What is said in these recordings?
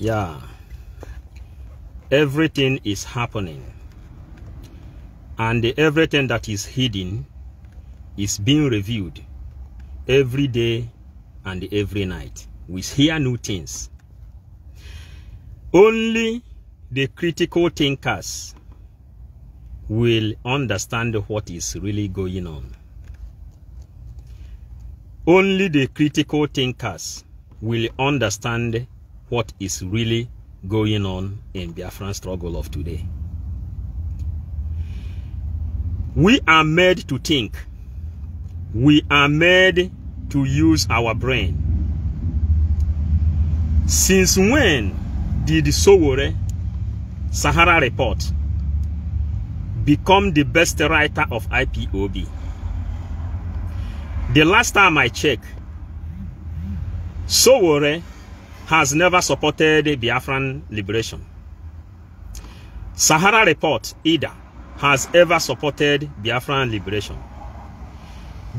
Yeah, everything is happening, and everything that is hidden is being reviewed every day and every night. We hear new things. Only the critical thinkers will understand what is really going on. Only the critical thinkers will understand what is really going on in Biafran struggle of today. We are made to think. We are made to use our brain. Since when did Sowore Sahara Report become the best writer of IPOB? The last time I checked, Sowore has never supported Biafran liberation. Sahara Report either has ever supported Biafran liberation.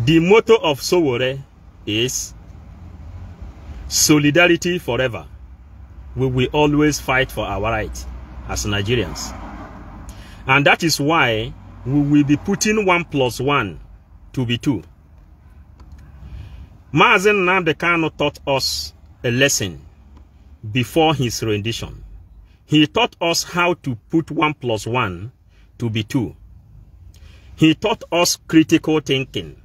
The motto of Sowore is solidarity forever. We will always fight for our right as Nigerians. And that is why we will be putting 1 + 1 to be 2. Mazen Nnamdi Kanu taught us a lesson before his rendition. He taught us how to put 1 + 1 to be 2. He taught us critical thinking.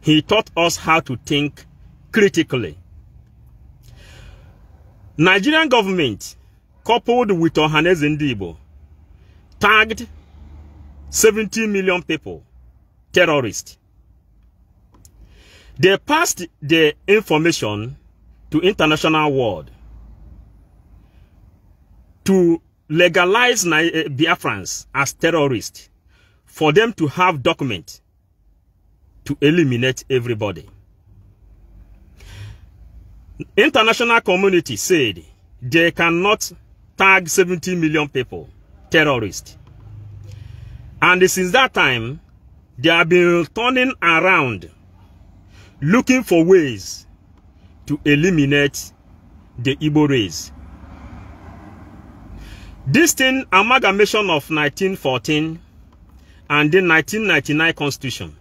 He taught us how to think critically. Nigerian government, coupled with Ohaneze Ndigbo, tagged 70 million people terrorists. They passed the information to international world to legalize Biafrans as terrorists, for them to have documents to eliminate everybody. International community said they cannot tag 70 million people terrorists. And since that time, they have been turning around looking for ways to eliminate the Igbo race. This thing, amalgamation of 1914 and the 1999 Constitution,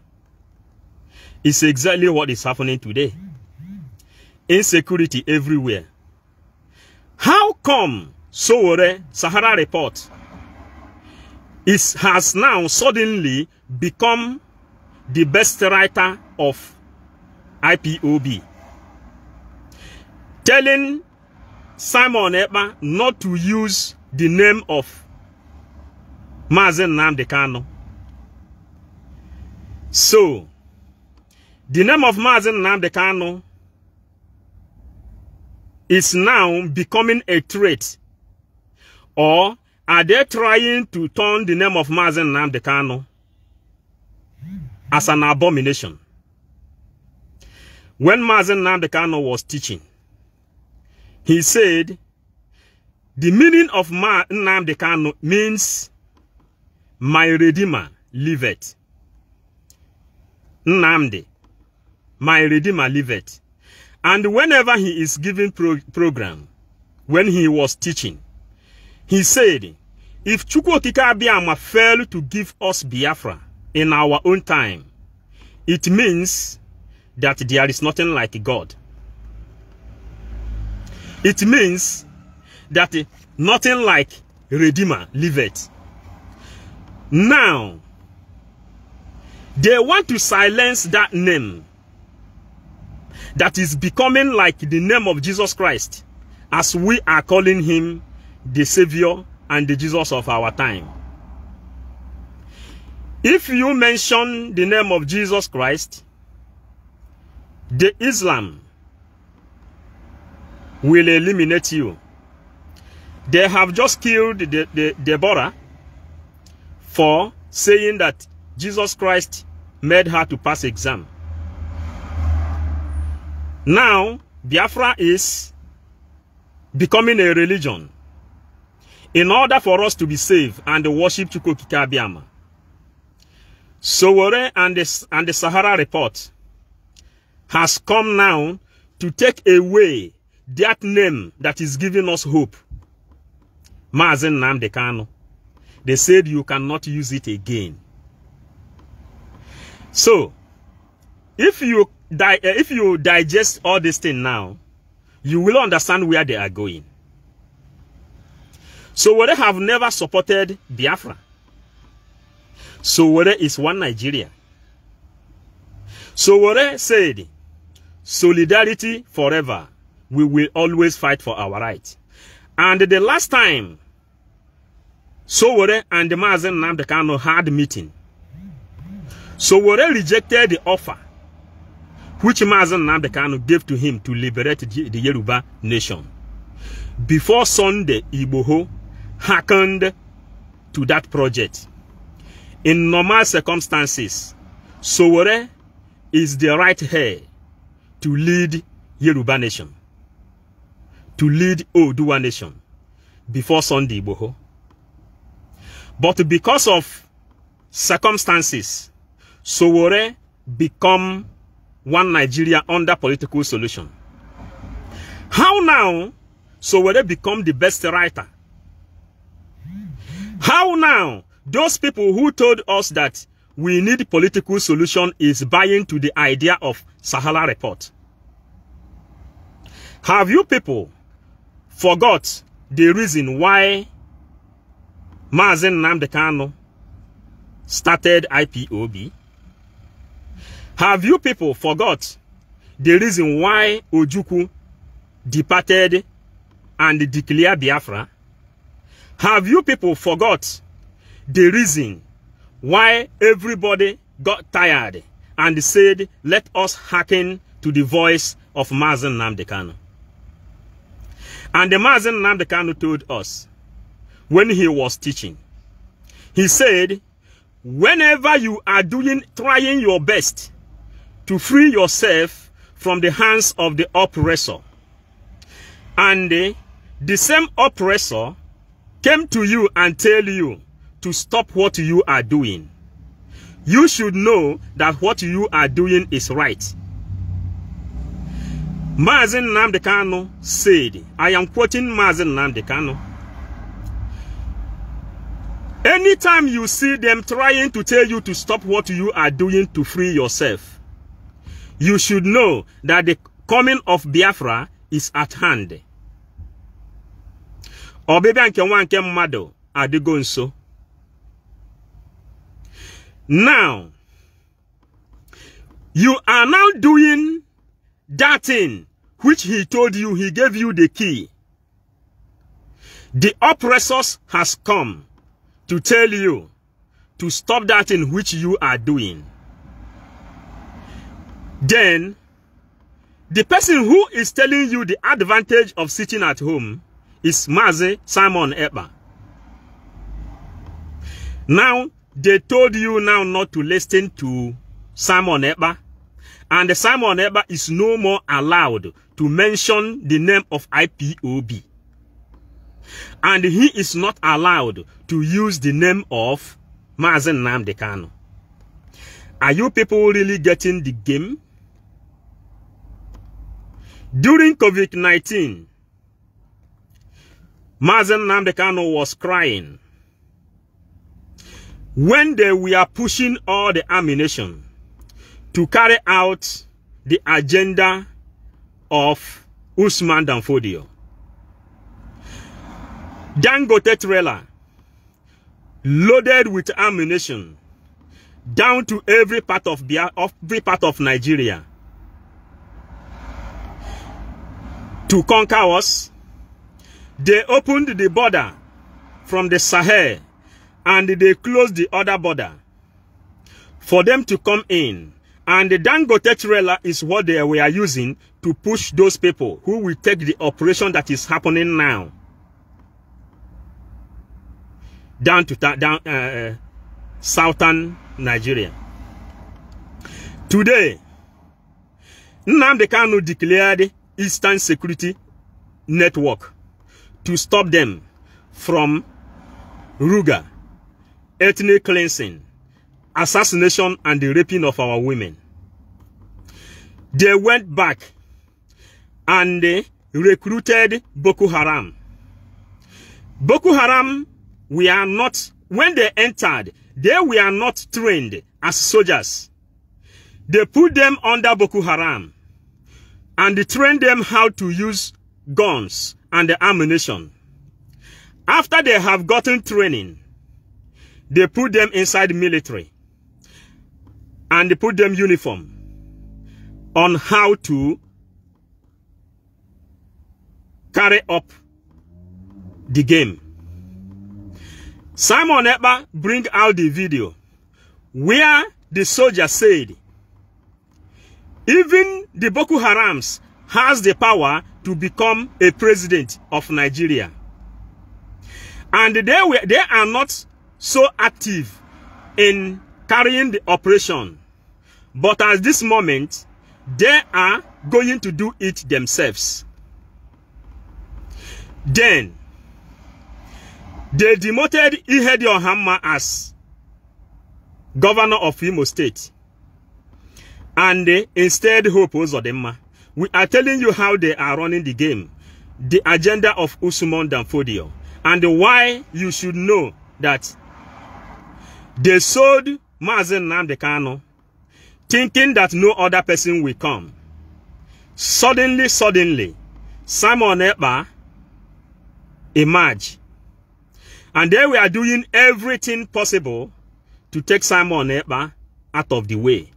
is exactly what is happening today. Insecurity everywhere. How come Sowore Sahara Report has now suddenly become the best writer of IPOB, telling Simon Ekpa not to use the name of Mazen Nnamdi Kanu? So, the name of Mazen Nnamdi Kanu is now becoming a threat, or are they trying to turn the name of Mazen Nnamdi Kanu as an abomination? When Mazen Nnamdi Kanu was teaching, he said the meaning of Nnamdi Kanu means my Redeemer liveth. Nnamdi, my Redeemer liveth. And whenever he is giving program, when he was teaching, he said, if Chukwu Okike Abiama failed to give us Biafra in our own time, it means that there is nothing like God. It means that nothing like Redeemer liveth. Now, they want to silence that name that is becoming like the name of Jesus Christ, as we are calling him the Savior and the Jesus of our time. If you mention the name of Jesus Christ, the Islam will eliminate you. They have just killed Deborah for saying that Jesus Christ made her to pass exam. Now, Biafra is becoming a religion in order for us to be saved and worship Chukwu Okike Abiama. Sowore and the Sahara Report has come now to take away that name that is giving us hope, Mazen Nnamdi Kanu, they said you cannot use it again. So, if you digest all this thing now, you will understand where they are going. So they have never supported Biafra. So is one Nigeria. So said, solidarity forever. We will always fight for our rights. And the last time Sowore and the Mazen Nnamdi Kanu had a meeting, Sowore rejected the offer which Mazen Nnamdi Kanu gave to him to liberate the Yoruba nation. Before Sunday, Igbo hearkened to that project. In normal circumstances, Sowore is the right heir to lead Yoruba nation, to lead Oduwa nation before Sunday Igbo. But because of circumstances, Sowore become one Nigeria under political solution. How now Sowore become the best writer? How now those people who told us that we need political solution is buying to the idea of Sahara Report? Have you people forgot the reason why Mazen Nnamdi Kanu started IPOB? Have you people forgot the reason why Ojukwu departed and declared Biafra? Have you people forgot the reason why everybody got tired and said, let us hearken to the voice of Mazen Nnamdi Kanu? And the Mazen Nnamdi Kanu told us, when he was teaching, he said, whenever you are trying your best to free yourself from the hands of the oppressor, and the same oppressor came to you and tell you to stop what you are doing, you should know that what you are doing is right. Mazen Nnamdi Kanu said, I am quoting Mazen Nnamdi Kanu, anytime you see them trying to tell you to stop what you are doing to free yourself, you should know that the coming of Biafra is at hand. Obebe anke wanke mmado adigo nso. Now, you are now doing that thing which he told you, he gave you the key. The oppressors has come to tell you to stop that thing which you are doing. Then, the person who is telling you the advantage of sitting at home is Mazi Simon Ekpa. Now, they told you now not to listen to Simon Ekpa, and Simon Ekpa is no more allowed to mention the name of IPOB. And he is not allowed to use the name of Mazen Nnamdi Kanu. Are you people really getting the game? During COVID-19, Mazen Nnamdi Kanu was crying when they were pushing all the ammunition to carry out the agenda of Usman Danfodio. Dangote trailer loaded with ammunition down to every part of Nigeria to conquer us. They opened the border from the Sahel and they closed the other border for them to come in. And the Dangote trailer is what they were using to push those people who will take the operation that is happening now down to southern Nigeria. Today, Nnamdi Kanu declared Eastern Security Network to stop them from Ruga, ethnic cleansing, assassination, and the raping of our women. They went back and recruited Boko Haram. Boko Haram, when they entered, they were not trained as soldiers. They put them under Boko Haram and trained them how to use guns and ammunition. After they have gotten training, they put them inside the military and they put them uniform on how to carry up the game. Simon Ekpa bring out the video where the soldier said, even the Boko Harams has the power to become a president of Nigeria. And they are not so active in carrying the operation. But at this moment, they are going to do it themselves. Then, they demoted Ihedi Ohamma as governor of Imo State. And they instead Hope Uzodimma. We are telling you how they are running the game. The agenda of Usman Danfodio. And why you should know that they sold Mazen Nnamdi Kanu, thinking that no other person will come. Suddenly, Simon Ekpa emerged. And they were doing everything possible to take Simon Ekpa out of the way.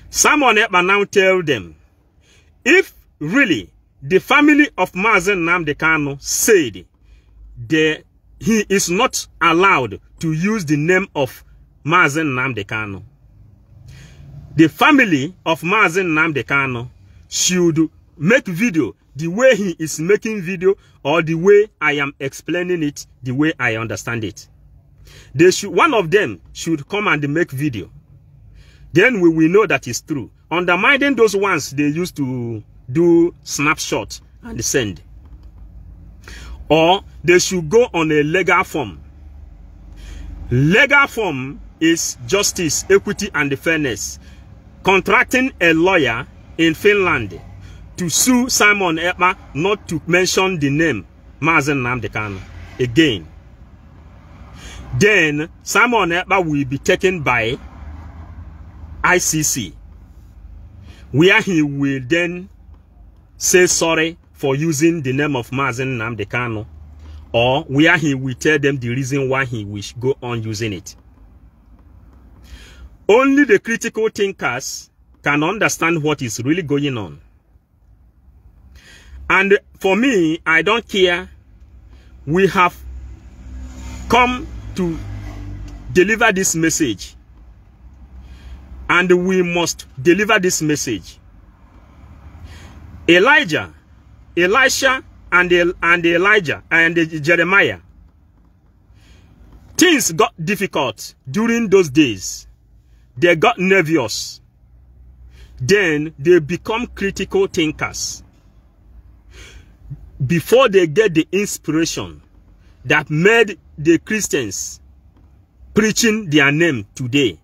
Simon Ekpa now tell them, if really the family of Mazen Nnamdi Kanu said he is not allowed to use the name of Mazen Nnamdi Kanu, the family of Mazen Nnamdi Kanu should make video the way he is making video, or the way I am explaining it, the way I understand it. One of them should come and make video. Then we will know that it's true. Undermining those ones they used to do snapshot and send. Or they should go on a legal form. Legal form is justice, equity, and fairness. Contracting a lawyer in Finland to sue Simon Ekpa not to mention the name Mazen Nnamdi Kanu again. Then Simon Ekpa will be taken by ICC, where he will then say sorry for using the name of Mazen Nnamdi Kanu, or where he will tell them the reason why he will go on using it. Only the critical thinkers can understand what is really going on. And for me, I don't care. We have come to deliver this message. And we must deliver this message. Elijah, Elisha, and Elijah, and Jeremiah. Things got difficult during those days. They got nervous. Then they become critical thinkers. Before they get the inspiration that made the Christians preaching their name today.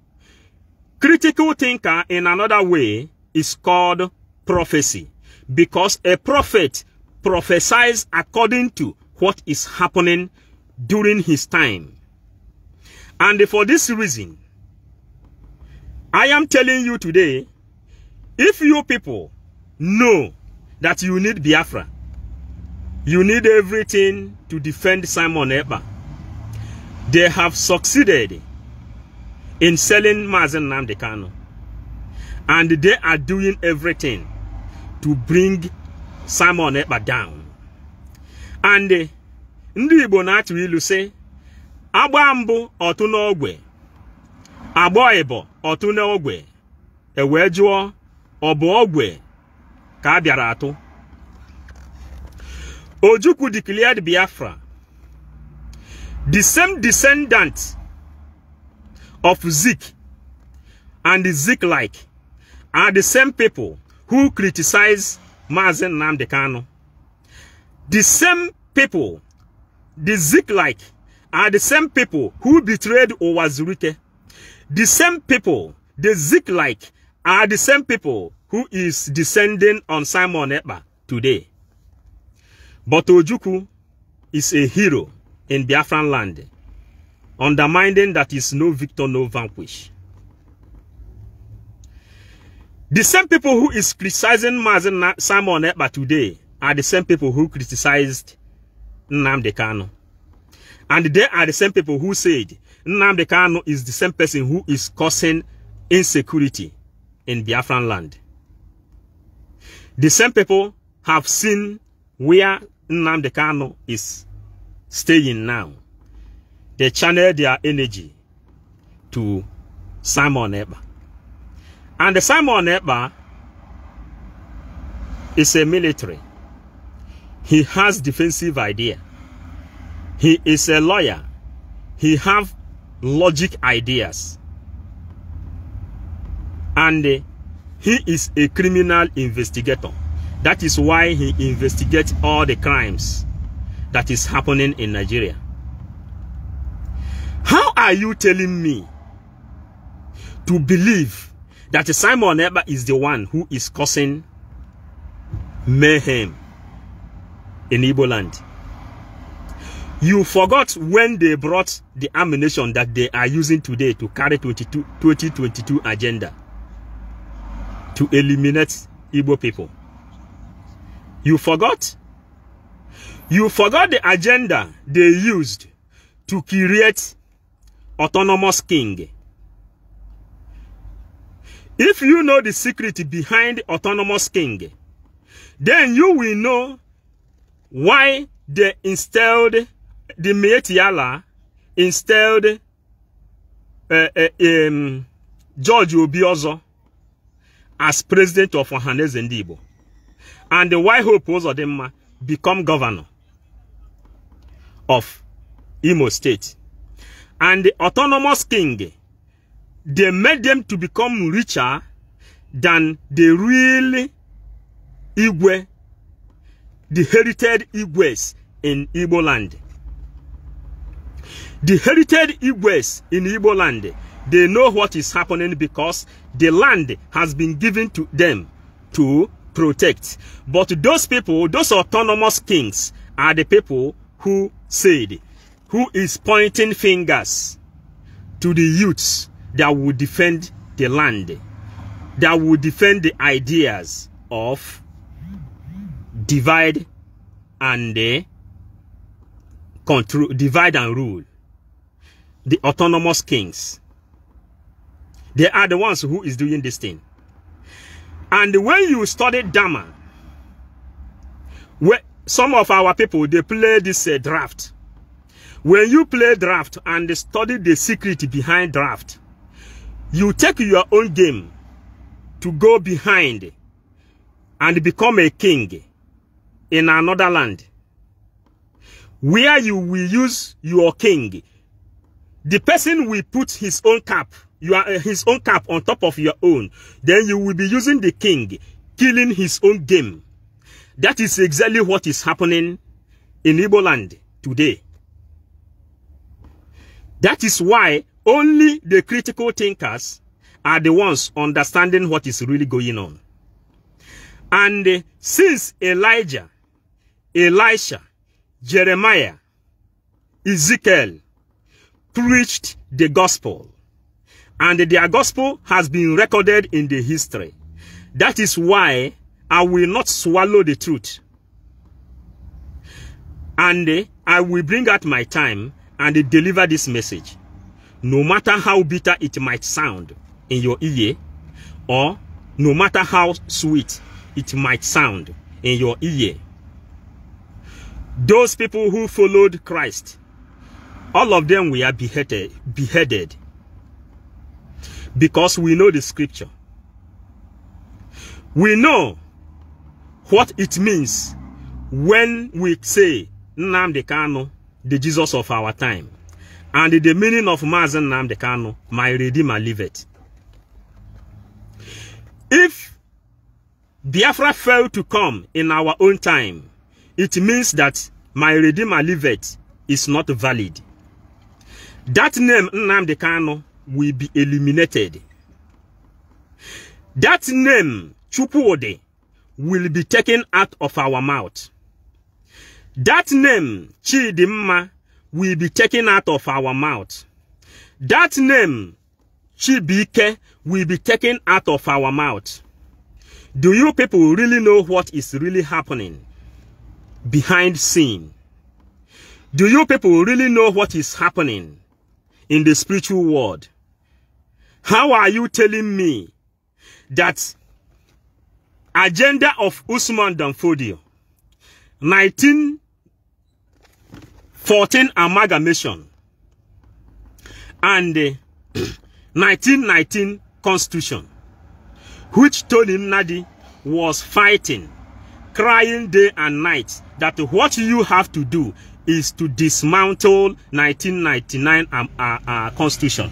Critical thinker in another way is called prophecy, because a prophet prophesies according to what is happening during his time. And for this reason, I am telling you today, if you people know that you need Biafra, you need everything to defend Simon Ekpa, they have succeeded in selling Mazen Nnamdi Kanu. And they are doing everything to bring Simon Ekpa down. And ndị Igbo na-atụ ilu say, agba mbụ otu n'ogwe, agba ebo otu n'ogwe, ewe jụọ obu ogwe ka a bịara atụ. Ojukwu declared Biafra. The same descendant of Zik and the Zik-like are the same people who criticize Mazen Nnamdi Kanu. The same people, the Zik-like, are the same people who betrayed Owazurike. The same people, the Zik-like, are the same people who is descending on Simon Ekpa today. But Ojukwu is a hero in Biafran land, undermining that is no victor, no vanquish. The same people who is criticizing Simon Ekpa today are the same people who criticized Nnamdi Kanu. And they are the same people who said Nnamdi Kanu is the same person who is causing insecurity in Biafran land. The same people have seen where Nnamdi Kanu is staying now. They channel their energy to Simon Ekpa. And the Simon Ekpa is a military. He has defensive idea. He is a lawyer. He have logic ideas. And he is a criminal investigator. That is why he investigates all the crimes that is happening in Nigeria. How are you telling me to believe that Simon Ekpa is the one who is causing mayhem in Igbo land? You forgot when they brought the ammunition that they are using today to carry 2022 agenda to eliminate Igbo people. You forgot? You forgot the agenda they used to create autonomous king. If you know the secret behind autonomous king, then you will know why they installed the Meetiala, installed George Obiozo as president of Ohaneze and Igbo, and why Hope Uzodimma become governor of Imo State. And the autonomous king, they made them to become richer than the real Igwe, the heritage Igwes in Igbo land. The heritage Igwes in Igbo land, they know what is happening because the land has been given to them to protect. But those people, those autonomous kings, are the people who said, who is pointing fingers to the youths that will defend the land, that will defend the ideas of divide and control, divide and rule. The autonomous kings, they are the ones who is doing this thing. And when you study Dama, where some of our people, they play this draft. When you play draft and study the secret behind draft, you take your own game to go behind and become a king in another land, where you will use your king. The person will put his own cap, his own cap on top of your own. Then you will be using the king, killing his own game. That is exactly what is happening in Igbo land today. That is why only the critical thinkers are the ones understanding what is really going on. And since Elijah, Elisha, Jeremiah, Ezekiel preached the gospel, and their gospel has been recorded in the history, that is why I will not swallow the truth. And I will bring out my time and deliver this message, no matter how bitter it might sound in your ear, or no matter how sweet it might sound in your ear. Those people who followed Christ, all of them were beheaded because we know the scripture. We know what it means when we say Nnamdi Kanu, the Jesus of our time, and the meaning of Mazen Nnamdi Kanu, my Redeemer liveth. If Biafra failed to come in our own time, it means that my Redeemer liveth is not valid. That name Nnamdi Kanu will be eliminated. That name Chukwudi will be taken out of our mouth. That name, Chidimma, will be taken out of our mouth. That name, Chibike, will be taken out of our mouth. Do you people really know what is really happening behind scene? Do you people really know what is happening in the spiritual world? How are you telling me that agenda of Usman Danfodio, 1914 amalgamation, and the 1919 constitution, which Tony Nadi was fighting, crying day and night, that what you have to do is to dismantle 1999 constitution.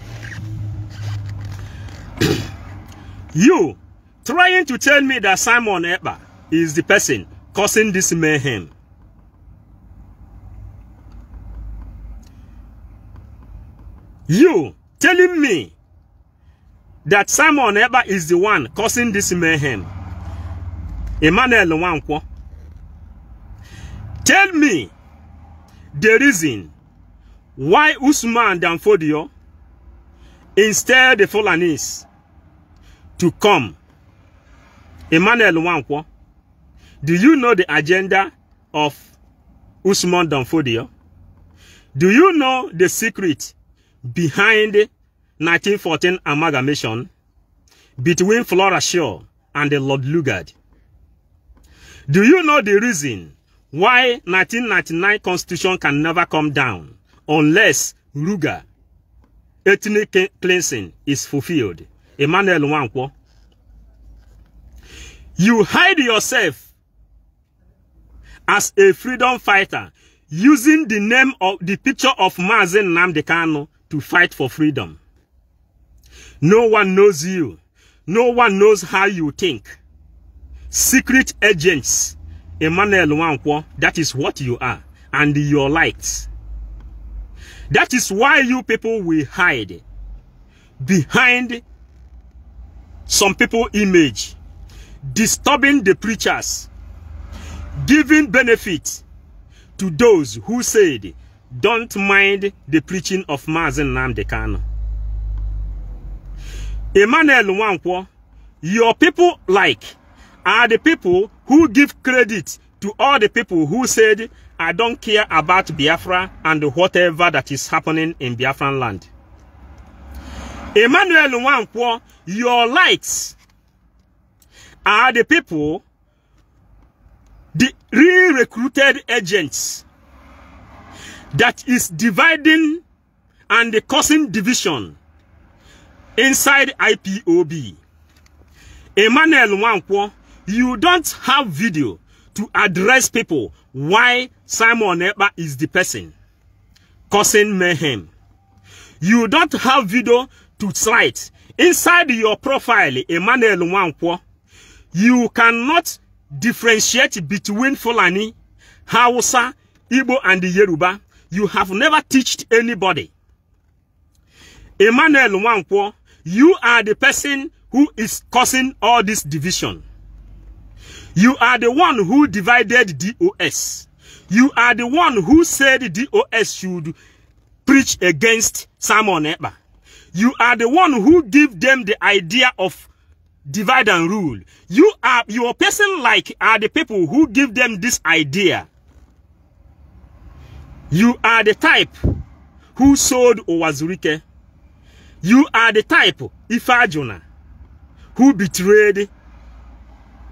You trying to tell me that Simon Ekpa is the person causing this mayhem. You telling me that Simon Ekpa is the one causing this mayhem. Emmanuel Nwankwo, tell me the reason why Usman Danfodio instead the Fulanis to come. Emmanuel Nwankwo, do you know the agenda of Usman Danfodio? Do you know the secret behind 1914 amalgamation between Flora Shaw and the Lord Lugard? Do you know the reason why 1999 constitution can never come down unless Ruga ethnic cleansing is fulfilled? Emmanuel Nwankwo, you hide yourself as a freedom fighter using the name of the picture of Mazen Nnamdi Kanu to fight for freedom. No one knows you. No one knows how you think. Secret agents, Emmanuel Nwankwo, that is what you are, and your likes. That is why you people will hide behind some people's image, disturbing the preachers, giving benefit to those who said, don't mind the preaching of Mazen Nnamdi Kanu. Emmanuel Nwankwo, your people are the people who give credit to all the people who said, I don't care about Biafra and whatever that is happening in Biafran land. Emmanuel Nwankwo, your likes are the people, the re-recruited agents that is dividing and causing division inside IPOB. Emmanuel Nwankwo, you don't have video to address people why Simon Ekpa is the person causing mayhem. You don't have video to cite. Inside your profile, Emmanuel Nwankwo, you cannot differentiate between Fulani, Hausa, Igbo, and Yoruba. You have never taught anybody. Emmanuel Nwankwo, you are the person who is causing all this division. You are the one who divided DOS. You are the one who said DOS should preach against Simon Ekpa. You are the one who give them the idea of divide and rule. You are, your person are the people who give them this idea. You are the type who sold Owazurike. You are the type, Ifajuna, who betrayed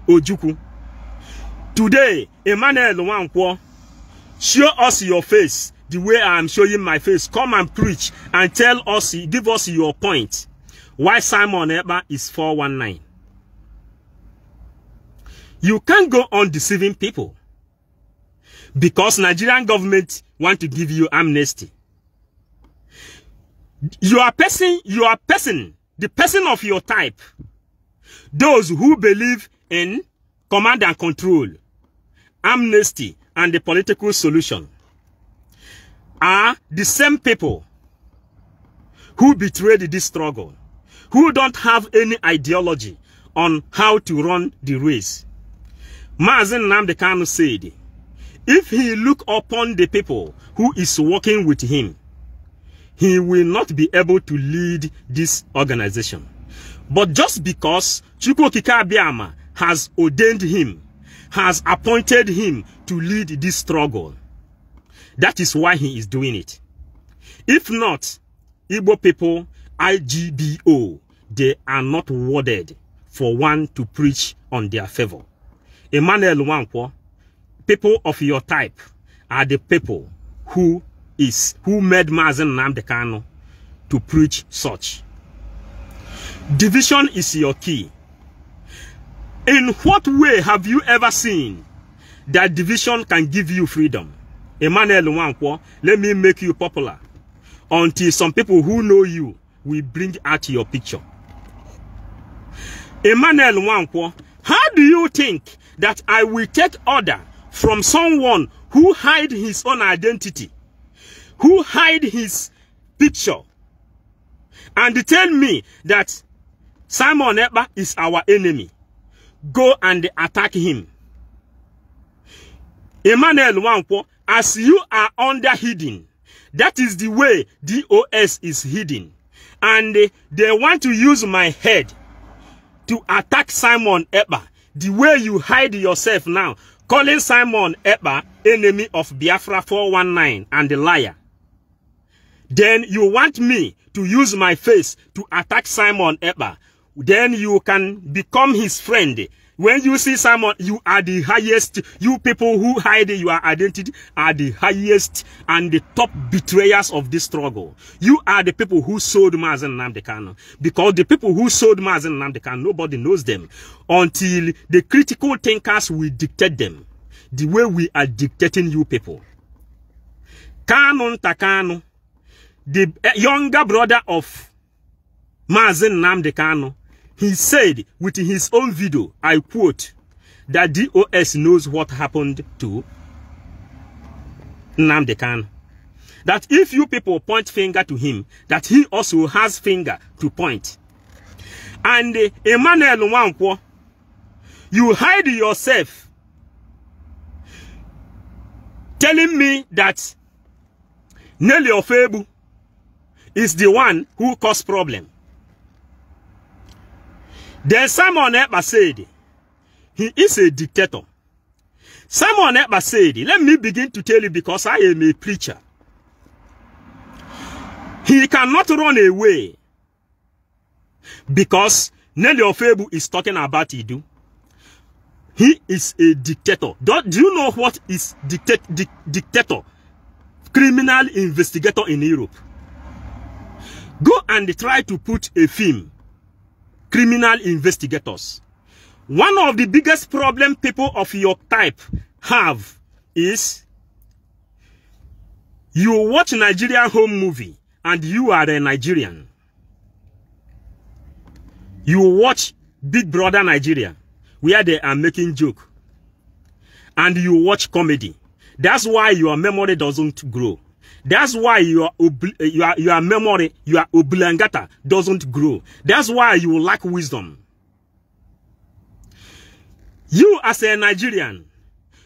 Ojukwu. Today, Emmanuel Nwankwo, show us your face the way I am showing my face. Come and preach and tell us, give us your point. Why Simon Ekpa is 419. You can't go on deceiving people because Nigerian government want to give you amnesty. Your person, the person of your type, those who believe in command and control, amnesty, and the political solution, are the same people who betrayed this struggle, who don't have any ideology on how to run the race. Mazen Nnamdi Kanu said, if he look upon the people who is working with him, he will not be able to lead this organization. But just because Chukwu Okike Abiama has ordained him, has appointed him to lead this struggle, that is why he is doing it. If not, Igbo people, IGBO, they are not worded for one to preach on their favor. Emmanuel Nwankwo, people of your type are the people who made Mazen Nnamdi Kanu to preach such. Division is your key. In what way have you ever seen that division can give you freedom? Emmanuel Nwankwo, let me make you popular until some people who know you will bring out your picture. Emmanuel Nwankwo, how do you think that I will take order from someone who hide his own identity, who hide his picture, and tell me that Simon Ekpa is our enemy? Go and attack him. Emmanuel Nwankwo, as you are under hidden, that is the way DOS is hidden. And they want to use my head to attack Simon Ekpa. The way you hide yourself now, calling Simon Ekpa enemy of Biafra 419 and a liar. Then you want me to use my face to attack Simon Ekpa. Then you can become his friend. When you see Simon, you are the highest. You people who hide your identity are the highest and the top betrayers of this struggle. You are the people who sold Mazen Nnamdi Kanu. Because the people who sold Mazen Nnamdi Kanu, nobody knows them until the critical thinkers will dictate them the way we are dictating you people. Kanu Ntakanu, the younger brother of Mazen Nnamdi Kanu, he said with his own video, I quote, that DOS knows what happened to Nnamdi Kanu. That if you people point finger to him, that he also has finger to point. And Emmanuel Nwankwo, you hide yourself telling me that Nelly Ofebu is the one who caused problem. Then Simon Ekpa said, he is a dictator. Simon Ekpa said, let me begin to tell you because I am a preacher. He cannot run away because Nelly Ofebu is talking about Idu. He is a dictator. Do you know what is dictator? Criminal investigator in Europe. Go and try to put a film. Criminal investigators. One of the biggest problem people of your type have is you watch Nigerian home movie and you are a Nigerian. You watch Big Brother Nigeria where they are making joke and you watch comedy. That's why your memory doesn't grow. That's why your memory, your oblongata doesn't grow. That's why you lack wisdom. You as a Nigerian,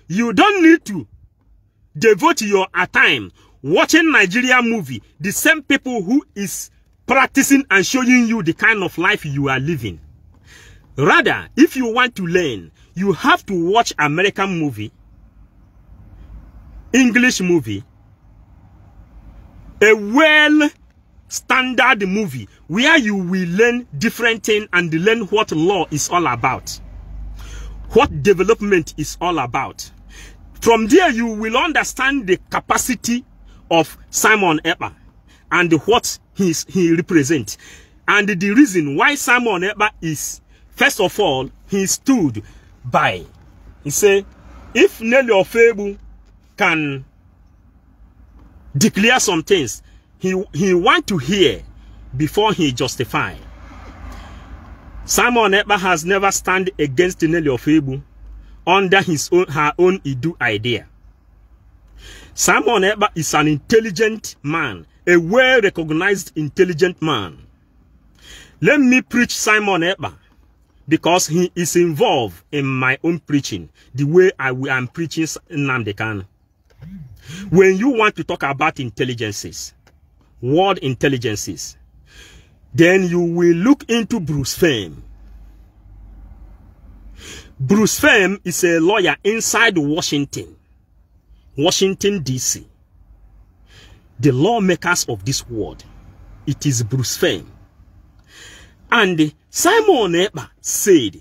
you don't need to devote your time watching Nigerian movie. The same people who is practicing and showing you the kind of life you are living. Rather, if you want to learn, you have to watch American movie, English movie, a well standard movie where you will learn different things and learn what law is all about, what development is all about. From there you will understand the capacity of Simon Ekpa and what he represents, and the reason why Simon Ekpa is, first of all, he stood by. He said, if Nelly Ofebu can declare some things, he want to hear before he justify. Simon Ekpa has never stand against Nelly Ofebu under her own Idu idea. Simon Ekpa is an intelligent man, a well-recognized intelligent man. Let me preach Simon Ekpa because he is involved in my own preaching, the way I am preaching Nnamdi Kanu. When you want to talk about intelligences, world intelligences, then you will look into Bruce Femme. Bruce Femme is a lawyer inside Washington, D.C. The lawmakers of this world, it is Bruce Femme. And Simon Ekpa said,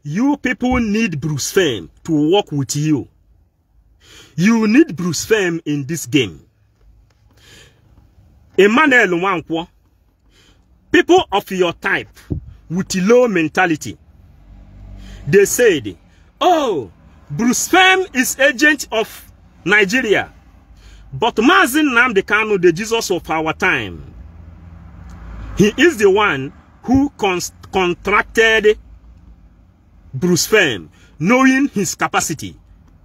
you people need Bruce Femme to work with you. You need Bruce Femme in this game. Emmanuel Nwankwo, people of your type with low mentality, they said, oh, Bruce Femme is agent of Nigeria, but Mazi Nnamdi Kanu, the Jesus of our time, he is the one who contracted Bruce Femme, knowing his capacity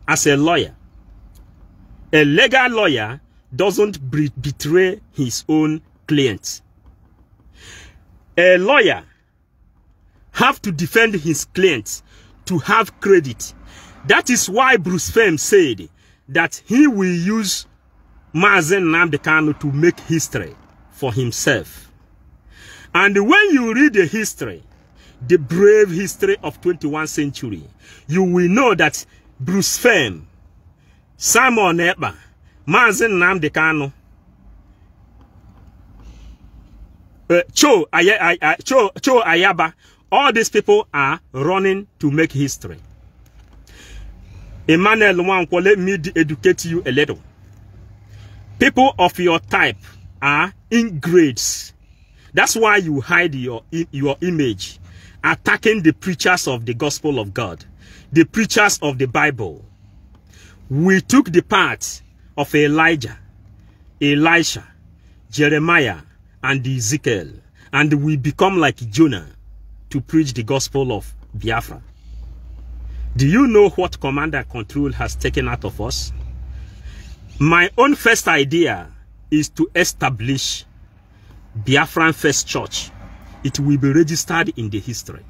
as a lawyer. A legal lawyer doesn't betray his own clients. A lawyer have to defend his clients to have credit. That is why Bruce Femme said that he will use Mazi Nnamdi Kanu to make history for himself. And when you read the history, the brave history of 21st century, you will know that Bruce Femme, Simon Ekpa, Mazi Nnamdi Kanu, Cho Ayaba, all these people are running to make history. Emmanuel Nwankwo, let me educate you a little. People of your type are ingrates. That's why you hide your image, attacking the preachers of the gospel of God, the preachers of the Bible. We took the part of Elijah, Elisha, Jeremiah, and Ezekiel, and we become like Jonah to preach the gospel of Biafra. Do you know what command and control has taken out of us? My own first idea is to establish Biafran First Church. It will be registered in the history.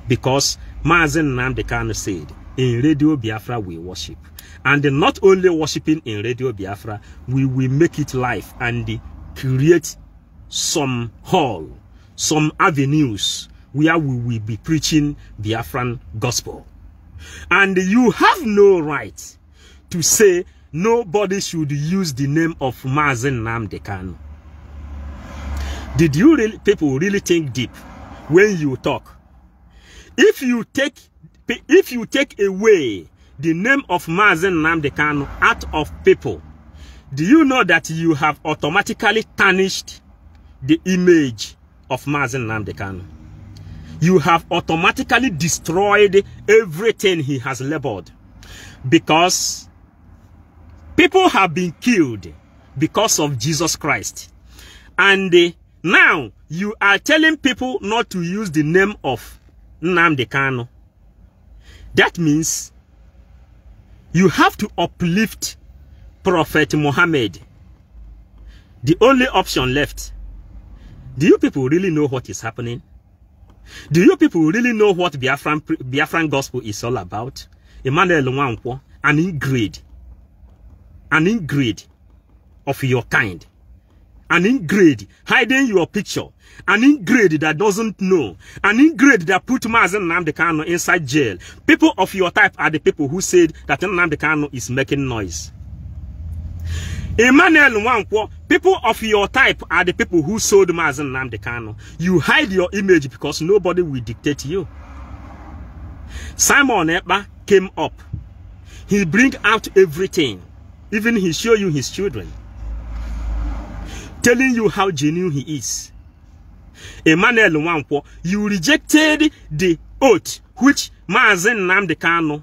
Because Mazi Nnamdi Kanu said, in Radio Biafra we worship. And not only worshiping in Radio Biafra, we will make it live and create some hall, some avenues where we will be preaching Biafran gospel. And you have no right to say nobody should use the name of Mazi Nnamdi Kanu. Did you really, people really think deep when you talk? If you take away the name of Mazi Nnamdi Kanu out of people, do you know that you have automatically tarnished the image of Mazi Nnamdi Kanu? You have automatically destroyed everything he has labored, because people have been killed because of Jesus Christ. And now you are telling people not to use the name of Nnamdi Kanu. That means you have to uplift Prophet Muhammad. The only option left. Do you people really know what is happening? Do you people really know what Biafran gospel is all about? Emmanuel Nwankwo, an ingrate of your kind, an ingrate hiding your picture, an ingrate that doesn't know, an ingrate that put Mazi Nnamdi Kanu inside jail. People of your type are the people who said that Nnamdi Kanu is making noise. Emmanuel Nwankwo, people of your type are the people who sold Mazi Nnamdi Kanu. You hide your image because nobody will dictate you. Simon Ekpa came up. He bring out everything. Even he show you his children, telling you how genuine he is. Emmanuel Nwankwo, you rejected the oath which Mazi Nnamdi Kanu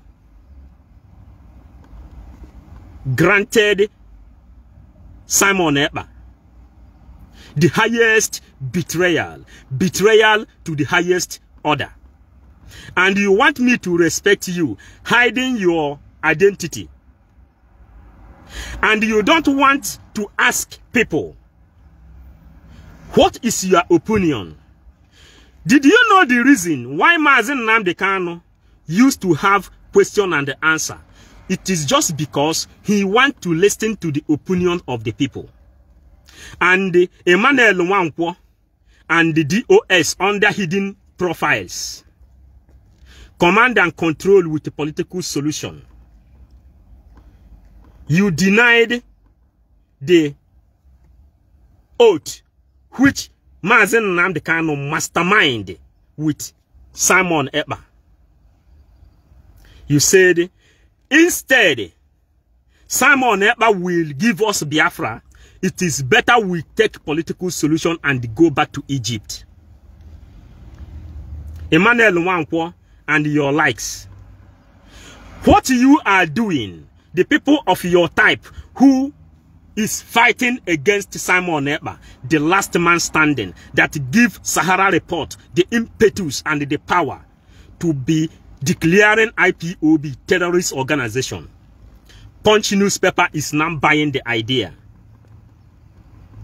granted Simon Ekpa. The highest betrayal to the highest order. And you want me to respect you, hiding your identity. And you don't want to ask people, what is your opinion? Did you know the reason why Mazi Nnamdi Kanu used to have question and answer? It is just because he wants to listen to the opinion of the people. And Emmanuel Nwankwo and the DOS under hidden profiles, command and control with a political solution. You denied the oath which Mazi Nnamdi Kanu mastermind with Simon Ekpa. You said, instead, Simon Ekpa will give us Biafra. It is better we take political solution and go back to Egypt. Emmanuel Nwankwo and your likes. What you are doing, the people of your type who is fighting against Simon Ekpa, the last man standing, that give Sahara Report the impetus and the power to be declaring IPOB terrorist organization. Punch newspaper is now buying the idea.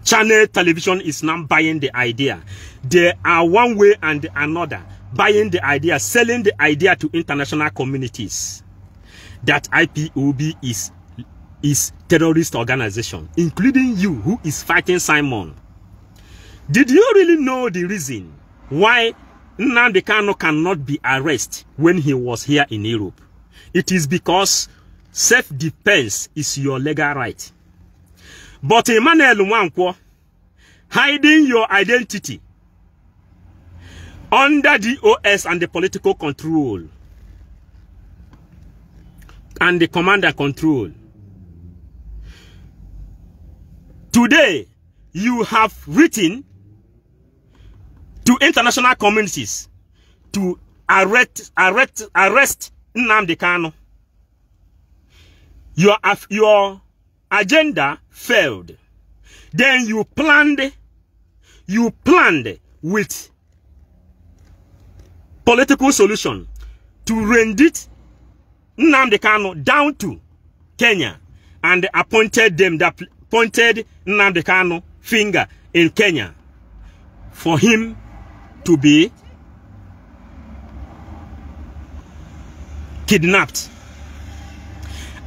Channel television is now buying the idea. They are one way and another buying the idea, selling the idea to international communities that IPOB is terrorist organization, including you who is fighting Simon. Did you really know the reason why Nnamdi Kanu cannot be arrested when he was here in Europe? It is because self-defense is your legal right. But Emmanuel Nwankwo, hiding your identity under DOS and the political control and the command and control. Today, you have written to international communities to arrest Nnamdi Kanu. Your agenda failed. Then you planned with political solution to render Nnamdi Kanu down to Kenya and appointed them that pointed Nnamdi Kanu finger in Kenya for him to be kidnapped.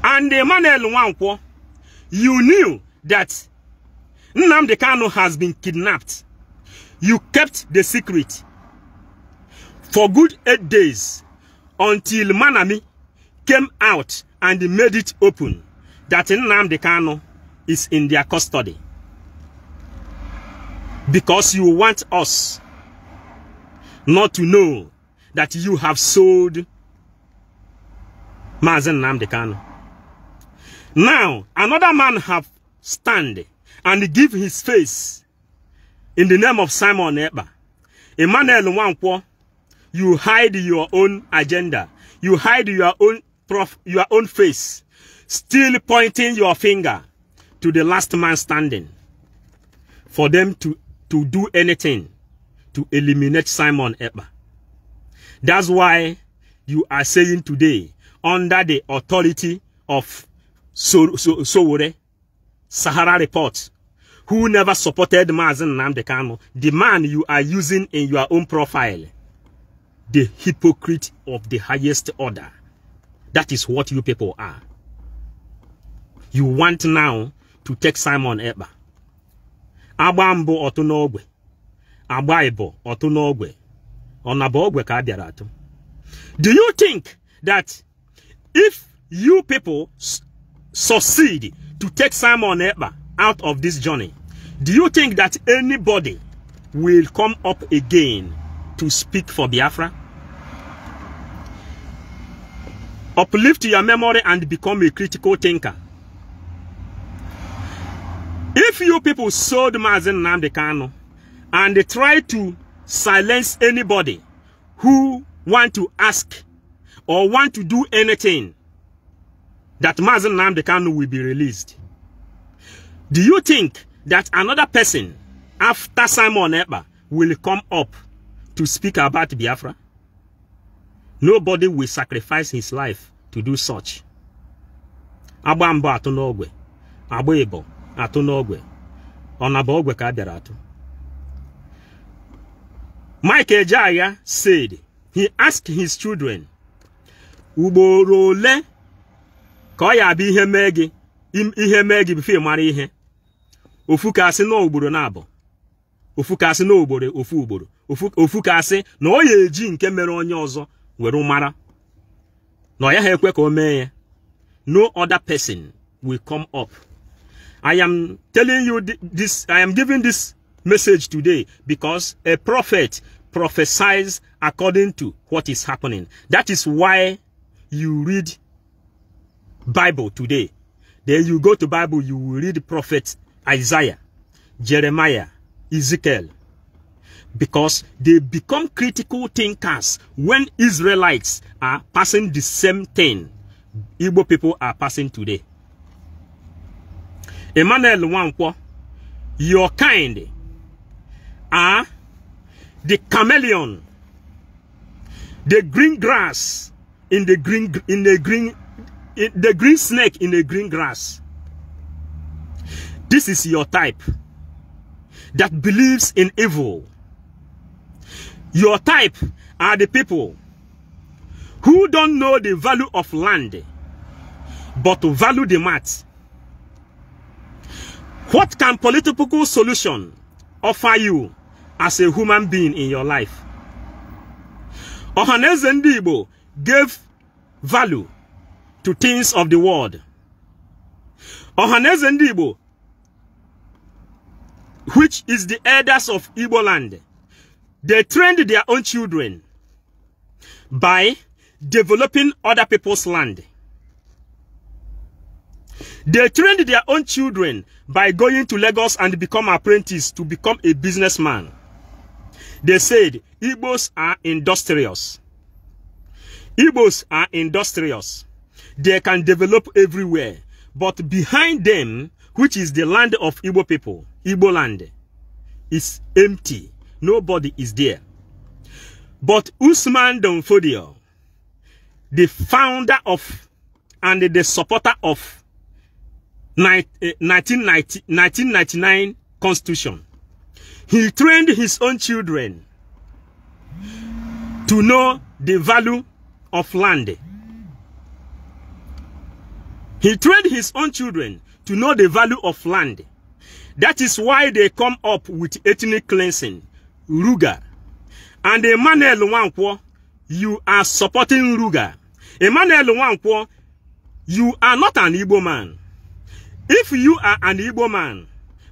And Emmanuel Nwankwo, you knew that Nnamdi Kanu has been kidnapped. You kept the secret for good 8 days until Manami came out and made it open that Nnamdi Kanu is in their custody. Because you want us not to know that you have sold Mazi Nnamdi Kanu. Now, another man have stand and give his face in the name of Simon Ekpa. Emmanuel Nwankwo, you hide your own agenda. You hide your own face, still pointing your finger to the last man standing for them to do anything to eliminate Simon Ekpa. That's why you are saying today, under the authority of Sowore, Sahara Report, who never supported Mazi Nnamdi Kanu, the man you are using in your own profile, the hypocrite of the highest order. That is what you people are. You want now to take Simon Ekpa. Abambo otunogwe. Abaibo otunogwe. Onabogwe ka biaratu. Do you think that if you people succeed to take Simon Ekpa out of this journey, do you think that anybody will come up again to speak for Biafra? Uplift your memory and become a critical thinker. If you people sold Mazi Nnamdi Kanu and try to silence anybody who want to ask or want to do anything, that Mazi Nnamdi Kanu will be released, do you think that another person after Simon Ekpa will come up to speak about Biafra? Nobody will sacrifice his life to do such. Abambo atunogwe, abebo atunogwe, onabogwe ka biaratu. Mike Ejaya said, he asked his children, Uborole, koya bi ihe megi before mara ihe. Ofukasi no uboro nabo. Ofukasi no ubore ofu uboro. Ofukasi no oye eji nke mere onye ozo were mara. No ya ekwe ka o mee. No other person will come up. I am telling you this, I am giving this message today because a prophet prophesies according to what is happening. That is why you read Bible today. Then you go to Bible, you will read prophet Isaiah, Jeremiah, Ezekiel. Because they become critical thinkers when Israelites are passing the same thing Igbo people are passing today. Emmanuel Wankwo, your kind are the chameleon, the green grass in the green snake in the green grass. This is your type that believes in evil. Your type are the people who don't know the value of land, but to value the math. What can political solution offer you as a human being in your life? Ohaneze ndị Igbo gave value to things of the world. Ohaneze ndị Igbo, which is the elders of Igbo land, they trained their own children by developing other people's land. They trained their own children by going to Lagos and become apprentices to become a businessman. They said Igbos are industrious. Igbos are industrious. They can develop everywhere. But behind them, which is the land of Igbo people, Igbo land, is empty. Nobody is there. But Usman Donfodio, the founder of and the supporter of 1999 Constitution, he trained his own children to know the value of land. He trained his own children to know the value of land. That is why they come up with ethnic cleansing, Ruga. And Emmanuel Wankwo, you are supporting Ruga. Emmanuel Wankwo, you are not an Igbo man. If you are an Igbo man,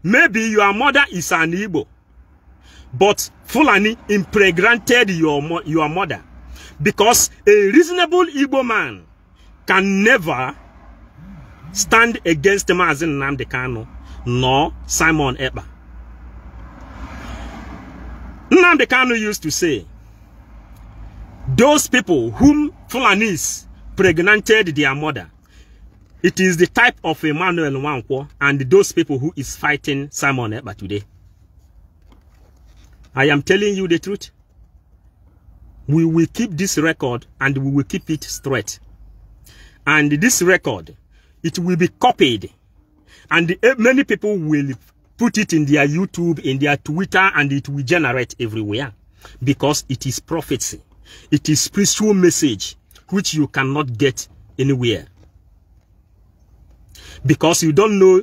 maybe your mother is an Igbo, but Fulani impregnated your mother. Because a reasonable Igbo man can never stand against Mazen Nnamdi Kanu nor Simon Ekpa. Nnamdi Kanu used to say, those people whom Fulanis pregnanted their mother, it is the type of Emmanuel Wankwo and those people who is fighting Simon Ekpa today. I am telling you the truth. We will keep this record and we will keep it straight. And this record, it will be copied. And many people will put it in their YouTube, in their Twitter, and it will generate everywhere. Because it is prophecy. It is spiritual message which you cannot get anywhere. Because you don't know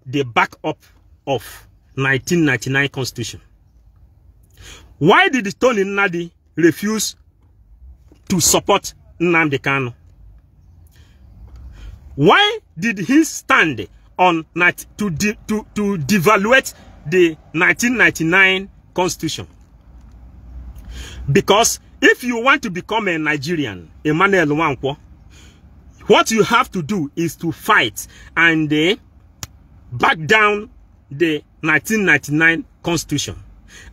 the backup of 1999 Constitution. Why did Tony Nnadi refuse to support Nnamdi Kanu? Why did he stand on to devaluate the 1999 Constitution? Because if you want to become a Nigerian, Emmanuel Wankwo, what you have to do is to fight and back down the 1999 Constitution.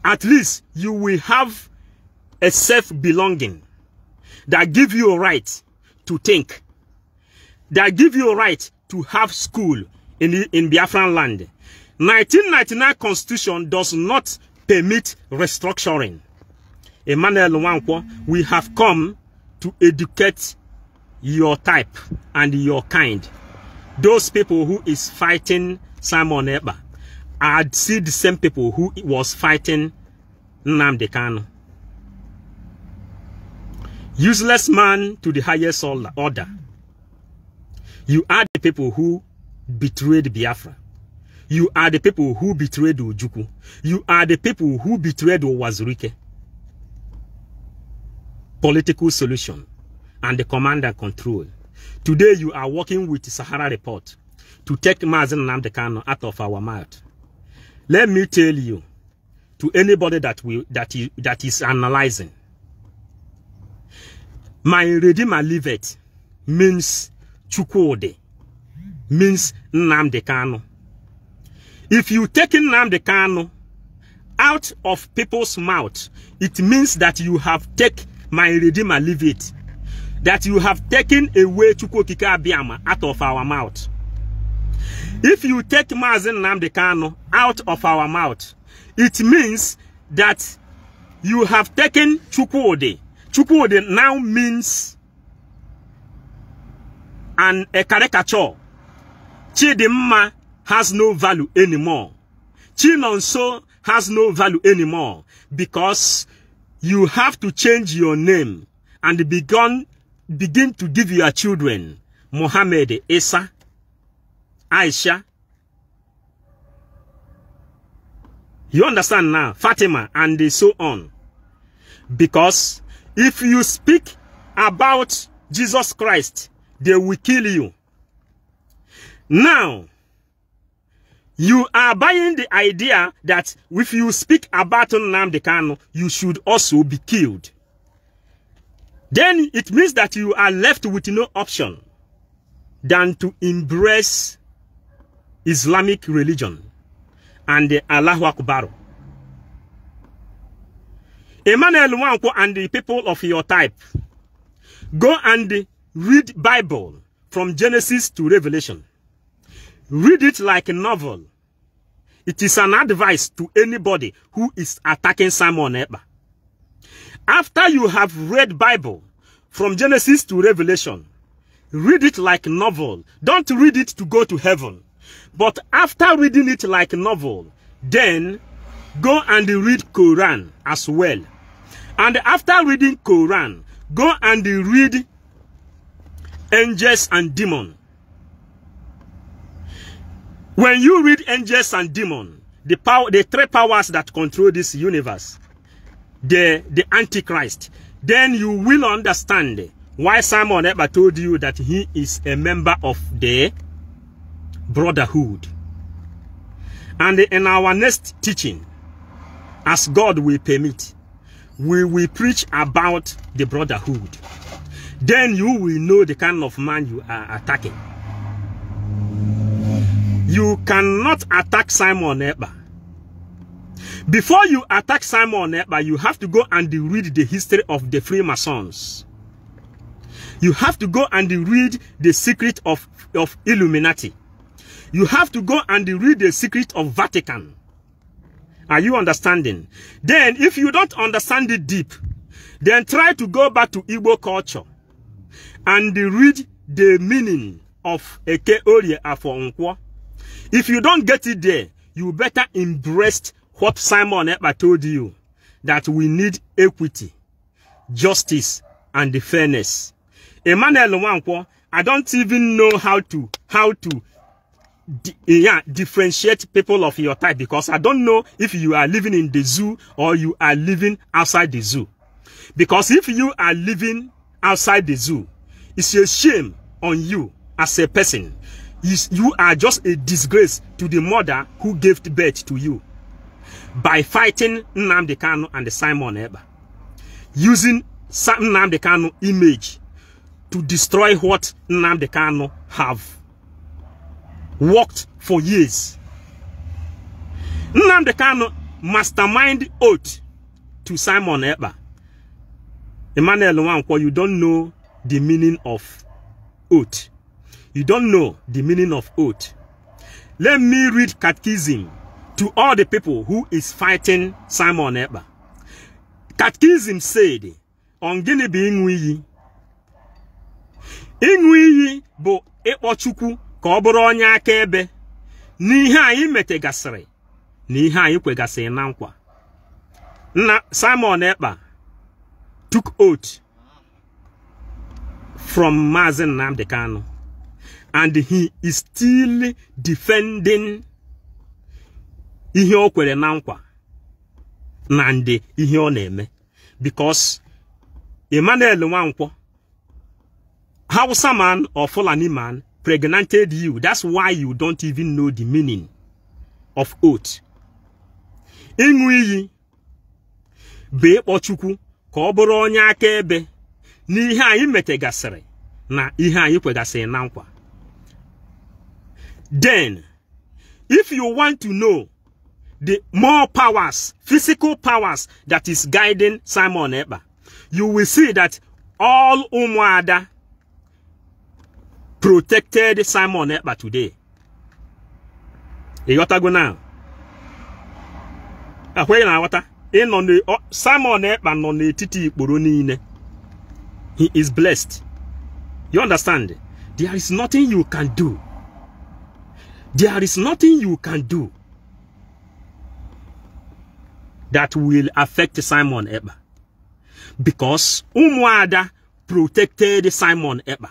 At least you will have a self-belonging that give you a right to think, that give you a right to have school in Biafran land. 1999 Constitution does not permit restructuring. Emmanuel Wankwo, we have come to educate your type and your kind. Those people who is fighting Simon Ekpa, I'd see the same people who was fighting Nnamdi Kanu. Useless man to the highest order. You are the people who betrayed Biafra. You are the people who betrayed Ojukwu. You are the people who betrayed Owazurike. Political solution and the command and control. Today you are working with the Sahara Report to take Mazen Nnamdi Kanu out of our mouth. Let me tell you, to anybody that is analyzing, my Redeemer Livet means Chukwude, means Nnamdi Kanu. If you take Nnamdi Kanu out of people's mouth, it means that you have taken my Redeemer Livet, that you have taken away Chukwuokike Abiama out of our mouth. If you take Mazen Nnamdi Kanu out of our mouth, it means that you have taken Chukwuode. Chukwuode now means a caricature. Chidimma has no value anymore. Chinonso has no value anymore, because you have to change your name and begin to give your children Mohammed, Isa, Aisha. You understand now? Fatima and so on. Because if you speak about Jesus Christ, they will kill you. Now, you are buying the idea that if you speak about Nnamdi Kanu, you should also be killed. Then it means that you are left with no option than to embrace Islamic religion and Allahu Akbar. Emmanuel Nwankwo and the people of your type, go and read Bible from Genesis to Revelation. Read it like a novel. It is an advice to anybody who is attacking Simon Ekpa. After you have read Bible from Genesis to Revelation, read it like a novel. Don't read it to go to heaven. But after reading it like a novel, then go and read Quran as well. And after reading Quran, go and read Angels and Demons. When you read Angels and Demons, the three powers that control this universe, the Antichrist, then you will understand why Simon Ekpa told you that he is a member of the Brotherhood. And in our next teaching, as God will permit, we will preach about the Brotherhood. Then you will know the kind of man you are attacking. You cannot attack Simon Ekpa. Before you attack Simon Ekpa, you have to go and read the history of the Freemasons. You have to go and read the secret of Illuminati. You have to go and read the secret of Vatican. Are you understanding? Then, if you don't understand it deep, then try to go back to Igbo culture and read the meaning of Eke Orie Afo Nkwo. If you don't get it there, you better embrace what Simon Ekpa told you, that we need equity, justice, and fairness. Emmanuel Nwankwo, I don't even know how to differentiate people of your type, because I don't know if you are living in the zoo or you are living outside the zoo. Because if you are living outside the zoo, it's a shame on you as a person. You are just a disgrace to the mother who gave birth to you by fighting Nnamdi Kanu and Simon Ekpa, using Nnamdi Kanu image to destroy what Nnamdi Kanu have worked for years. Nnamdi Kanu mastermind oath to Simon Ekpa. Emmanuel Nwankwo, you don't know the meaning of oath. You don't know the meaning of oath. Let me read catechism to all the people who is fighting Simon Ekpa. Catechism said, on gini bi inwiyi. Inwiyi bo ekpochukwu ka oburu onye akaebe n'ihe anyị metegasịrị n'ihe anyị kwegasịrị na nkwa. Simon Ekpa took oath from Mazen Nnamdi, and he is still defending ihe o kwere na nkwa na nde ihe o na-eme, because Emmanuel Nwankwo, Hausa man or Fulani man, pregnanted you. That's why you don't even know the meaning of oath. Ịṅụ iyi be kpọchukwu ka ọ bụrụ onye akaebe n'ihe anyị metegasịrị na ihe anyị kwegasịrị na nkwa. Then, if you want to know the more powers, physical powers that is guiding Simon Ekpa, you will see that all Umuada protected Simon Ekpa today. You got to go now. Simon Ekpa no ne titi ikporo. He is blessed. You understand? There is nothing you can do. There is nothing you can do that will affect Simon Ekpa, because Umuada protected Simon Ekpa.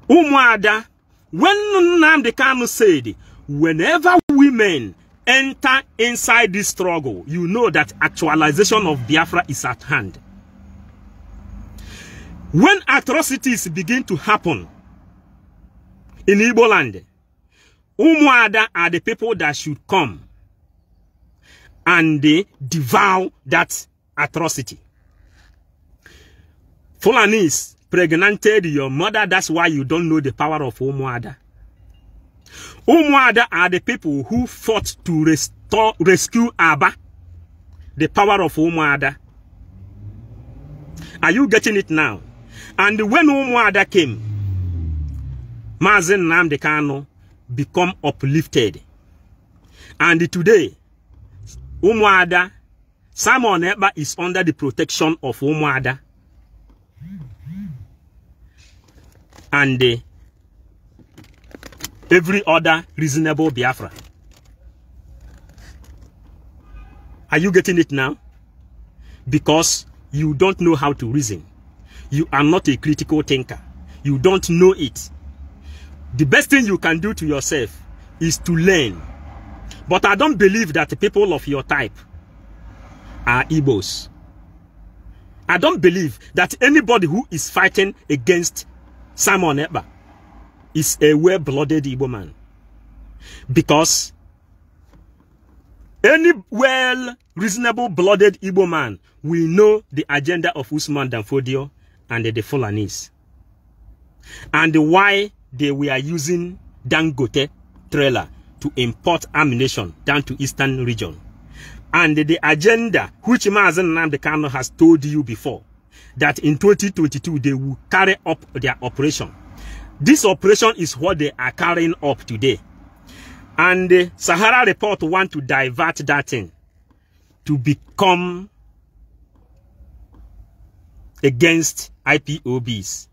Umuada, when Nnamdi Kanu said, whenever women enter inside this struggle, you know that actualization of Biafra is at hand. When atrocities begin to happen in Igbo land, Umuada are the people that should come and they devour that atrocity. Fulanis pregnanted your mother, that's why you don't know the power of Umuada. Umuada are the people who fought to rescue Aba, the power of Umuada. Are you getting it now? And when Umuada came, Mazen Nnamdi Kanu become uplifted. And today, Umuada, Simon Ekpa is under the protection of Umuada. And every other reasonable Biafra. Are you getting it now? Because you don't know how to reason. You are not a critical thinker. You don't know it. The best thing you can do to yourself is to learn. But I don't believe that the people of your type are Igbos. I don't believe that anybody who is fighting against Simon Ekpa is a well-blooded Igbo man. Because any well-reasonable blooded Igbo man will know the agenda of Usman Danfodio and the Fulanis. And why they were using Dangote trailer to import ammunition down to eastern region. And the agenda which Mazen Nnamdi Kanu has told you before, that in 2022 they will carry up their operation. This operation is what they are carrying up today. And the Sahara Report want to divert that thing to become against IPOBs.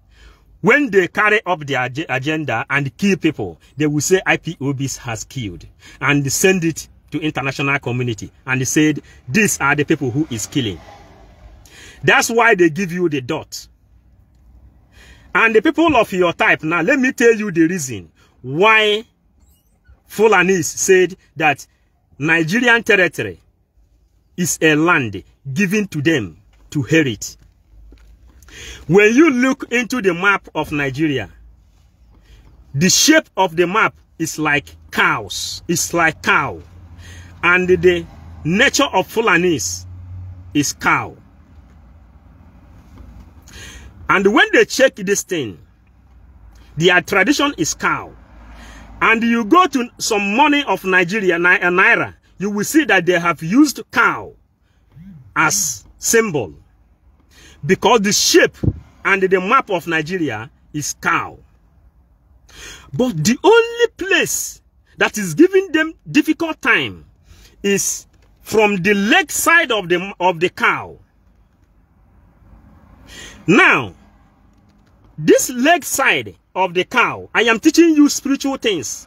When they carry up their agenda and kill people, they will say IPOBs has killed, and they send it to international community and they said these are the people who is killing. That's why they give you the dot. And the people of your type, now let me tell you the reason why Fulanis said that Nigerian territory is a land given to them to inherit. When you look into the map of Nigeria, the shape of the map is like cows. It's like cow. And the nature of Fulanis is cow. And when they check this thing, their tradition is cow. And you go to some money of Nigeria, Naira, you will see that they have used cow as symbol. Because the shape and the map of Nigeria is cow. But the only place that is giving them difficult time is from the leg side of the cow. Now, this leg side of the cow, I am teaching you spiritual things.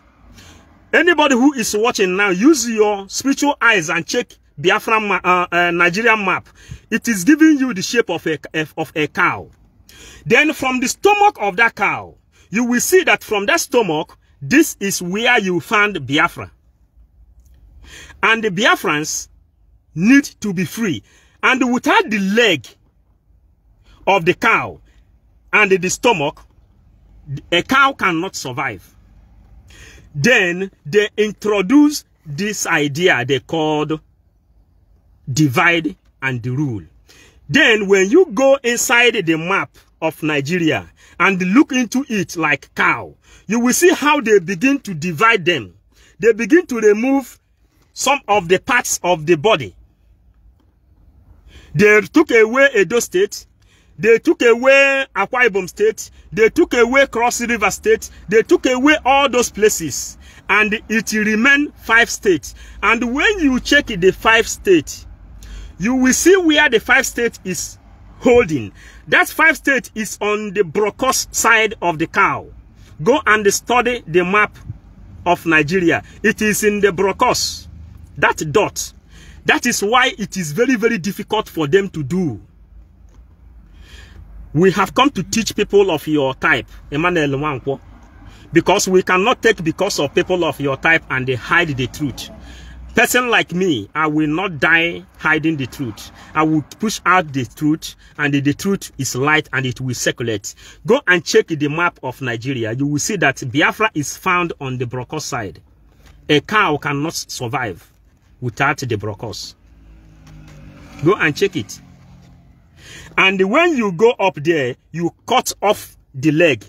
Anybody who is watching now, use your spiritual eyes and check Biafra Nigerian map. It is giving you the shape of a cow. Then from the stomach of that cow, you will see that from that stomach, this is where you find Biafra. And the Biafrans need to be free. And without the leg of the cow and the stomach, a cow cannot survive. Then they introduce this idea they called divide and rule. Then when you go inside the map of Nigeria and look into it like cow, you will see how they begin to divide them. They begin to remove some of the parts of the body. They took away Edo State. They took away Akwa Ibom State. They took away Cross River State. They took away all those places. And it remained 5 states. And when you check the 5 states, you will see where the 5 state is holding. That 5 state is on the Brokos side of the cow. Go and study the map of Nigeria. It is in the Brokos. That dot. That is why it is very, very difficult for them to do. We have come to teach people of your type, Emmanuel Nwankwo, because we cannot take because of people of your type and they hide the truth. Person like me, I will not die hiding the truth. I will push out the truth, and the truth is light and it will circulate. Go and check the map of Nigeria. You will see that Biafra is found on the Brokos side. A cow cannot survive without the Brokos. Go and check it. And when you go up there, you cut off the leg,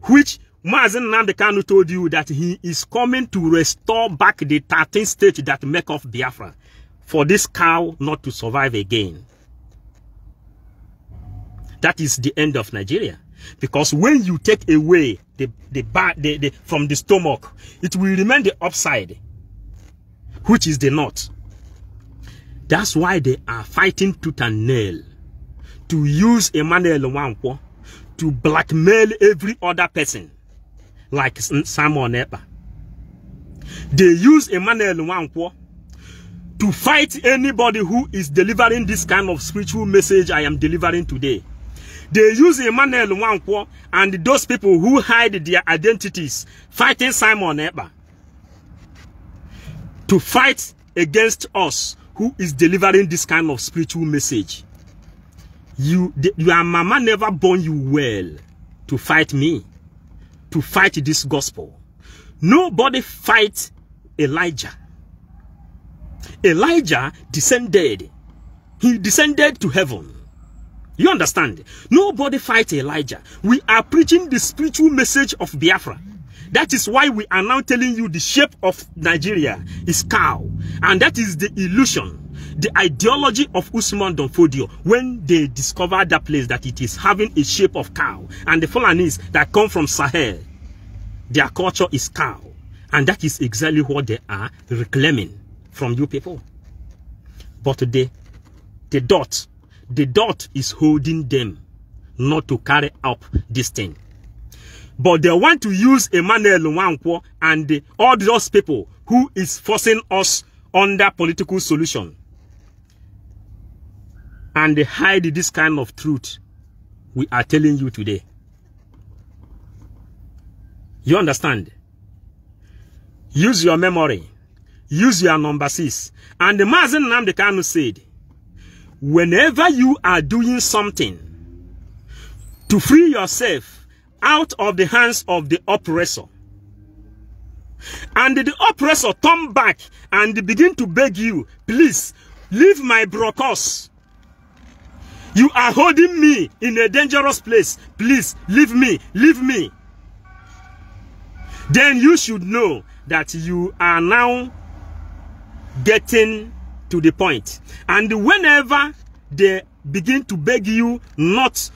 which Mazen Nnamdi Kanu told you that he is coming to restore back the 13 states that make up Biafra for this cow not to survive again. That is the end of Nigeria. Because when you take away from the stomach, it will remain the upside, which is the north. That's why they are fighting tooth and nail to use Emmanuel Nwankwo to blackmail every other person, like Simon Ekpa. They use Emmanuel Nwankwo to fight anybody who is delivering this kind of spiritual message I am delivering today. They use Emmanuel Nwankwo and those people who hide their identities fighting Simon Ekpa to fight against us who is delivering this kind of spiritual message. Your mama never born you well to fight me, to fight this gospel. Nobody fight Elijah. Elijah descended. He descended to heaven. You understand? Nobody fight Elijah. We are preaching the spiritual message of Biafra. That is why we are now telling you the shape of Nigeria is cow. And that is the illusion, the ideology of Usman Donfodio when they discovered that place, that it is having a shape of cow. And the Fulanis that come from Sahel, their culture is cow. And that is exactly what they are reclaiming from you people. But the dot is holding them not to carry up this thing. But they want to use Emmanuel Nwankwo and all those people who is forcing us under political solution and they hide this kind of truth we are telling you today. You understand? Use your memory. Use your number 6. And the Mazen Nnamdi Kanu said, whenever you are doing something to free yourself out of the hands of the oppressor, and the oppressor turn back and begin to beg you, please, leave my Brokos. You are holding me in a dangerous place. Please, leave me, leave me. Then you should know that you are now getting to the point. And whenever they begin to beg you not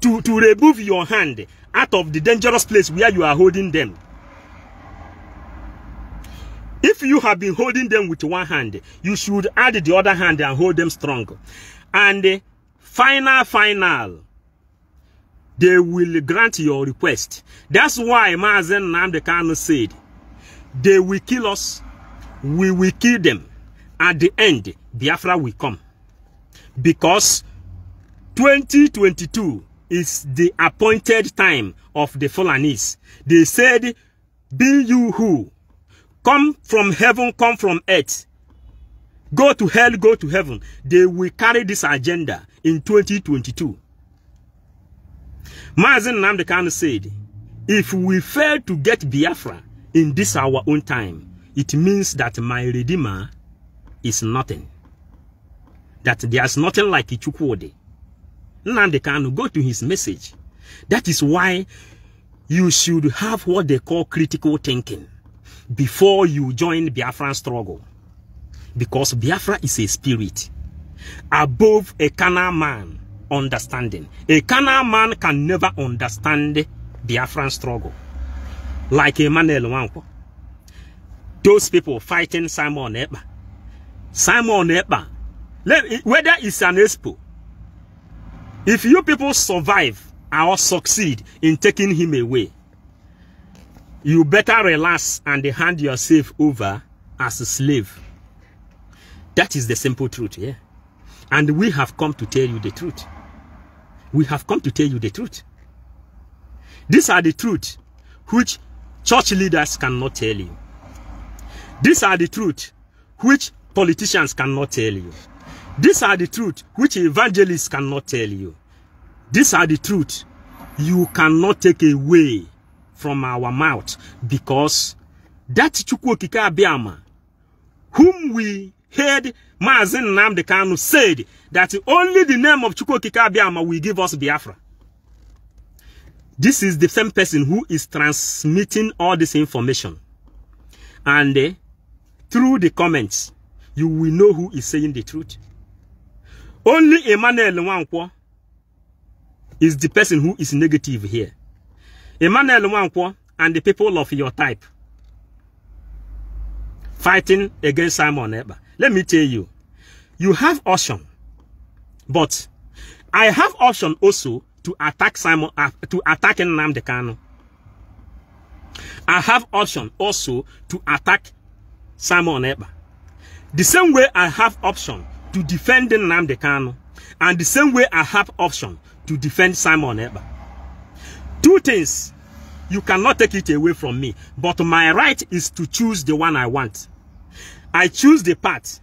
to remove your hand out of the dangerous place where you are holding them, if you have been holding them with one hand, you should add the other hand and hold them strong. And final, they will grant your request. That's why Mazen Nnamdi Kanu said, they will kill us, we will kill them. At the end, Biafra will come. Because 2022 is the appointed time of the Fulanis. They said, be you who come from heaven, come from earth, go to hell, go to heaven. They will carry this agenda in 2022. Mazen Nnamdi Kanu said, if we fail to get Biafra in this our own time, it means that my Redeemer is nothing. That there's nothing like Ichukwuode. Nnamdi Kanu, go to his message. That is why you should have what they call critical thinking before you join Biafran struggle. Because Biafra is a spirit above a carnal man understanding. A carnal man can never understand Biafran struggle. Like Emmanuel Nwankwo. Those people fighting Simon Ekpa. Simon Ekpa, whether it's an expo, if you people survive or succeed in taking him away, you better relax and hand yourself over as a slave. That is the simple truth, yeah. And we have come to tell you the truth. We have come to tell you the truth. These are the truths which church leaders cannot tell you. These are the truths which politicians cannot tell you. These are the truths which evangelists cannot tell you. These are the truths you cannot take away from our mouth, because that Chukwuokike Abiama, whom we heard Mazen Nnamdi Kanu said that only the name of Chukwuokike Abiama will give us Biafra. This is the same person who is transmitting all this information. And through the comments, you will know who is saying the truth. Only Emmanuel Nwankwo is the person who is negative here. Emmanuel Nwankwo and the people of your type fighting against Simon Ekpa. Let me tell you, you have option, but I have option also to attack Nnamdi Kanu. I have option also to attack Simon Ekpa. The same way I have option to defend Nnamdi Kanu, and the same way I have option to defend Simon Ekpa. Two things, you cannot take it away from me, but my right is to choose the one I want. I choose the path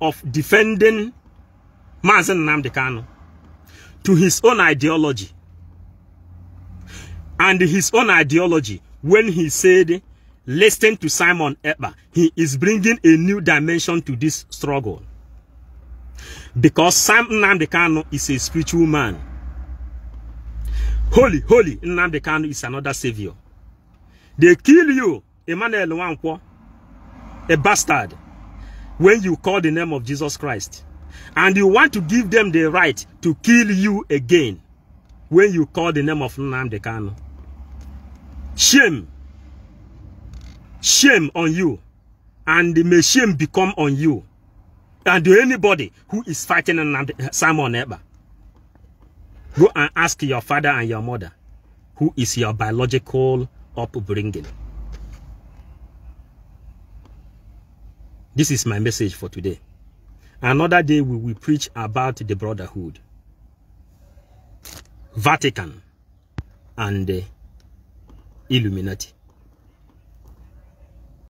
of defending Mazen Nnamdi Kanu to his own ideology. And his own ideology, when he said, listen to Simon Ekpa, he is bringing a new dimension to this struggle. Because Simon Nnamdi Kanu is a spiritual man. Holy Nnamdi Kanu is another savior. They kill you, Emmanuel Nwankwo, a bastard, when you call the name of Jesus Christ. And you want to give them the right to kill you again when you call the name of Nnamdi Kanu. Shame. Shame on you. And may shame become on you. And to anybody who is fighting Simon Ekpa. Go and ask your father and your mother, who is your biological upbringing. This is my message for today. Another day we will preach about the brotherhood, Vatican, and the Illuminati.